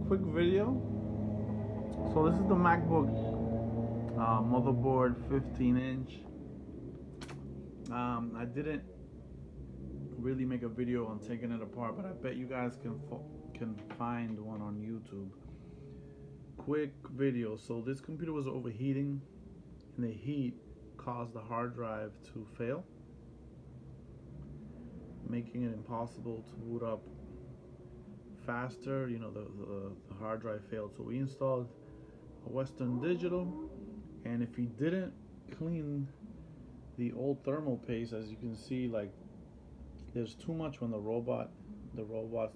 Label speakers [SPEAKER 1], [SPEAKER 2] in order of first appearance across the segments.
[SPEAKER 1] quick video. So this is the MacBook motherboard, 15-inch. I didn't really make a video on taking it apart, but I bet you guys can find one on YouTube. Quick video. So this computer was overheating, and the heat caused the hard drive to fail, making it impossible to boot up faster. You know, the hard drive failed, so we installed a Western Digital, and if you didn't clean the old thermal paste, as you can see, like, there's too much when the robots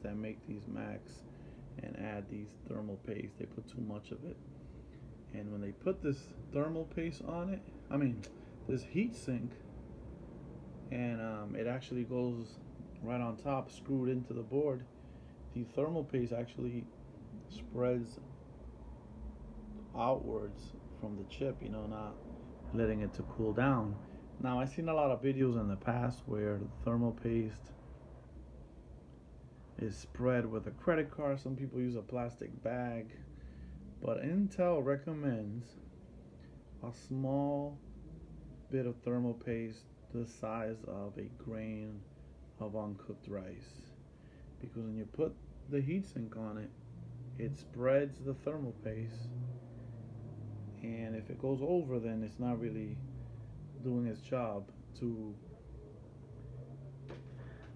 [SPEAKER 1] that make these Macs and add these thermal paste, they put too much of it. And when they put this thermal paste on it, I mean this heat sink, and it actually goes right on top, screwed into the board, the thermal paste actually spreads outwards from the chip, you know, not letting it to cool down. Now, I've seen a lot of videos in the past where the thermal paste is spread with a credit card. Some people use a plastic bag, but Intel recommends a small bit of thermal paste the size of a grain of uncooked rice, because when you put the heatsink on it, it spreads the thermal paste, and if it goes over, then it's not really doing its job to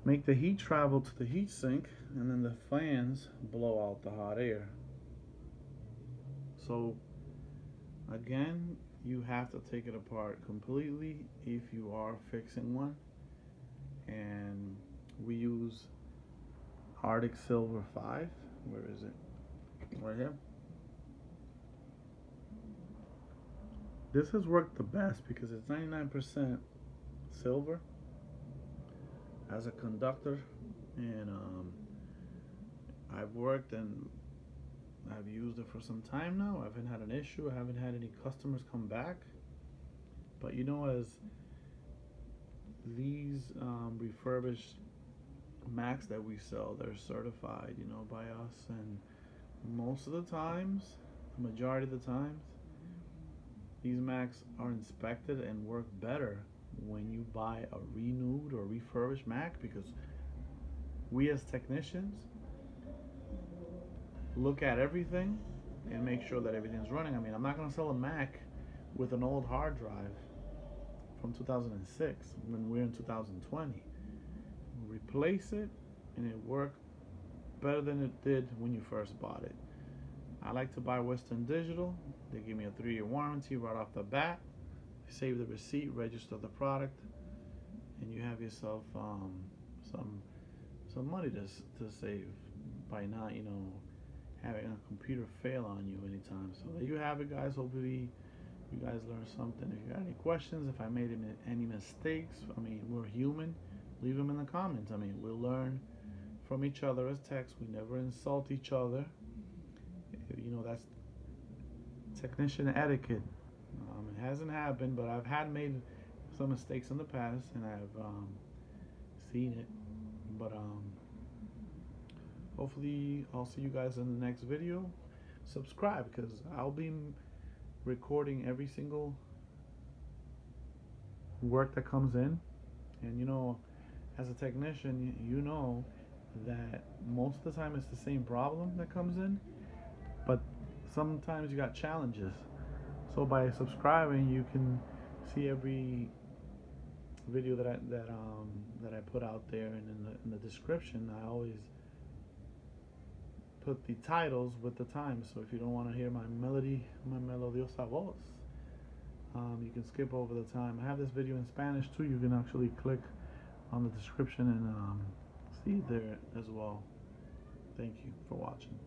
[SPEAKER 1] make the heat travel to the heat sink, and then the fans blow out the hot air. So again, you have to take it apart completely if you are fixing one, and we use Artic Silver 5. Where is it? Right here. This has worked the best because it's 99% silver as a conductor, and I've worked and I've used it for some time now. I haven't had an issue. I haven't had any customers come back. But you know, as these refurbished Macs that we sell, they're certified, you know, by us, and most of the times, the majority of the times, these Macs are inspected and work better when you buy a renewed or refurbished Mac, because we as technicians look at everything and make sure that everything's running. I mean, I'm not going to sell a Mac with an old hard drive from 2006 when we're in 2020. Replace it and it worked better than it did when you first bought it. I like to buy Western Digital. They give me a 3-year warranty right off the bat. Save the receipt, register the product, and you have yourself some money to save by not, you know, having a computer fail on you anytime. So there you have it, guys. Hopefully you guys learned something. If you got any questions, if I made any mistakes, I mean, we're human, leave them in the comments. I mean, we'll learn from each other as techs. We never insult each other. You know, that's technician etiquette. It hasn't happened, but I've made some mistakes in the past, and I've seen it. But hopefully I'll see you guys in the next video. Subscribe, because I'll be recording every single work that comes in. And you know, as a technician, you know that most of the time it's the same problem that comes in, but sometimes you got challenges. So by subscribing, you can see every video that I put out there, and in the description I always put the titles with the time. So if you don't want to hear my melodiosa voz, you can skip over the time. I have this video in Spanish too. You can actually click on the description and see it there as well. Thank you for watching.